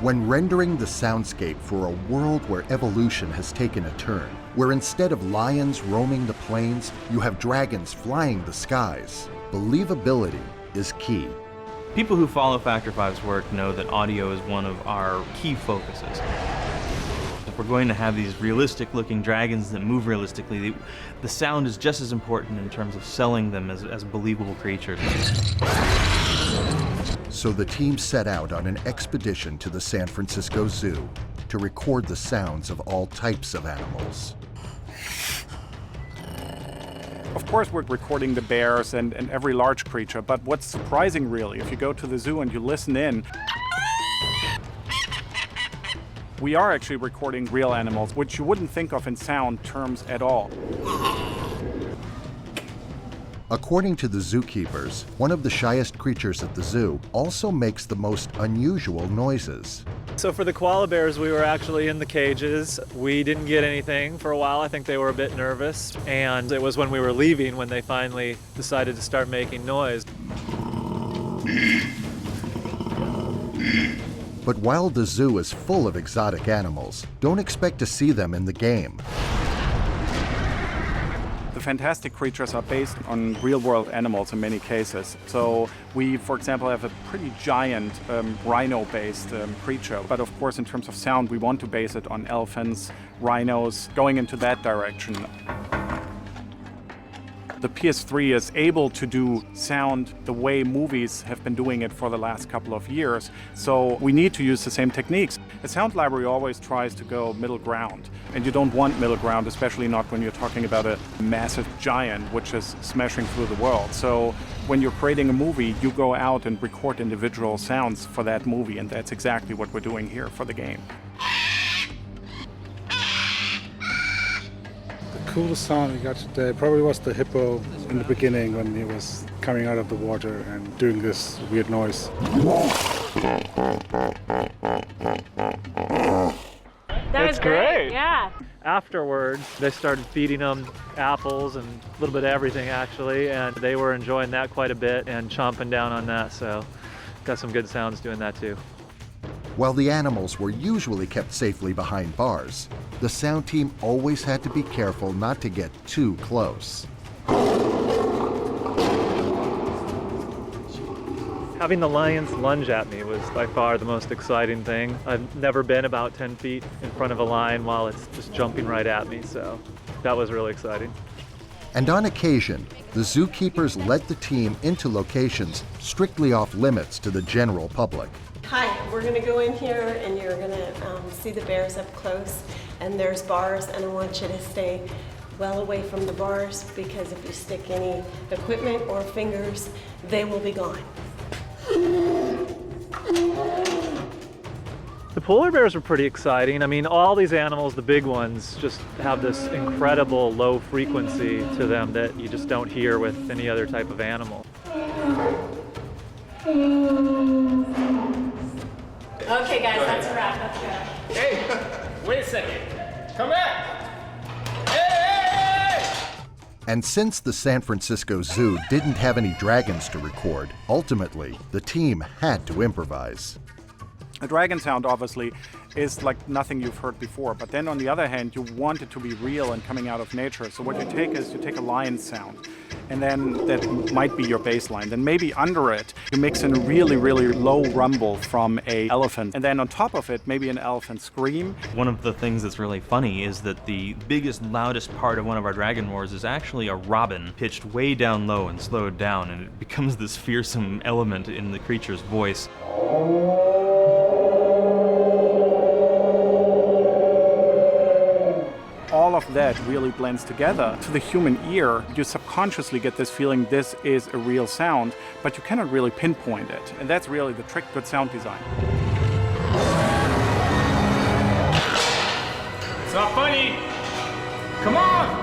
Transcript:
When rendering the soundscape for a world where evolution has taken a turn, where instead of lions roaming the plains, you have dragons flying the skies, believability is key. People who follow Factor 5's work know that audio is one of our key focuses. If we're going to have these realistic-looking dragons that move realistically, the sound is just as important in terms of selling them as believable creatures. So the team set out on an expedition to the San Francisco Zoo to record the sounds of all types of animals. Of course, we're recording the bears and every large creature, but what's surprising really, if you go to the zoo and you listen in, we are actually recording real animals, which you wouldn't think of in sound terms at all. According to the zookeepers, one of the shyest creatures at the zoo also makes the most unusual noises. So for the koala bears, we were actually in the cages. We didn't get anything for a while. I think they were a bit nervous. And it was when we were leaving when they finally decided to start making noise. But while the zoo is full of exotic animals, don't expect to see them in the game. The fantastic creatures are based on real-world animals in many cases. So we, for example, have a pretty giant rhino-based creature. But of course, in terms of sound, we want to base it on elephants, rhinos, going into that direction. The PS3 is able to do sound the way movies have been doing it for the last couple of years, so we need to use the same techniques. The sound library always tries to go middle ground, and you don't want middle ground, especially not when you're talking about a massive giant which is smashing through the world. So when you're creating a movie, you go out and record individual sounds for that movie, and that's exactly what we're doing here for the game. The coolest sound we got today probably was the hippo in the beginning when he was coming out of the water and doing this weird noise. That was great, yeah. Afterwards, they started feeding them apples and a little bit of everything actually, and they were enjoying that quite a bit and chomping down on that, so got some good sounds doing that too. While the animals were usually kept safely behind bars, the sound team always had to be careful not to get too close. Having the lions lunge at me was by far the most exciting thing. I've never been about 10 feet in front of a lion while it's just jumping right at me, so that was really exciting. And on occasion, the zookeepers led the team into locations strictly off limits to the general public. Hi, we're going to go in here and you're going to see the bears up close, and there's bars, and I want you to stay well away from the bars because if you stick any equipment or fingers, they will be gone. The polar bears were pretty exciting. I mean, all these animals, the big ones, just have this incredible low frequency to them that you just don't hear with any other type of animal. Okay, guys, that's a wrap. Let's go. Hey, wait a second. Come back. Hey! And since the San Francisco Zoo didn't have any dragons to record, ultimately, the team had to improvise. A dragon sound, obviously, is like nothing you've heard before. But then on the other hand, you want it to be real and coming out of nature. So what you take is you take a lion sound, and then that might be your baseline. Then maybe under it, you mix in a really, really low rumble from an elephant. And then on top of it, maybe an elephant scream. One of the things that's really funny is that the biggest, loudest part of one of our dragon roars is actually a robin pitched way down low and slowed down, and it becomes this fearsome element in the creature's voice. All of that really blends together. To the human ear, you subconsciously get this feeling this is a real sound, but you cannot really pinpoint it. And that's really the trick with sound design. It's not funny. Come on.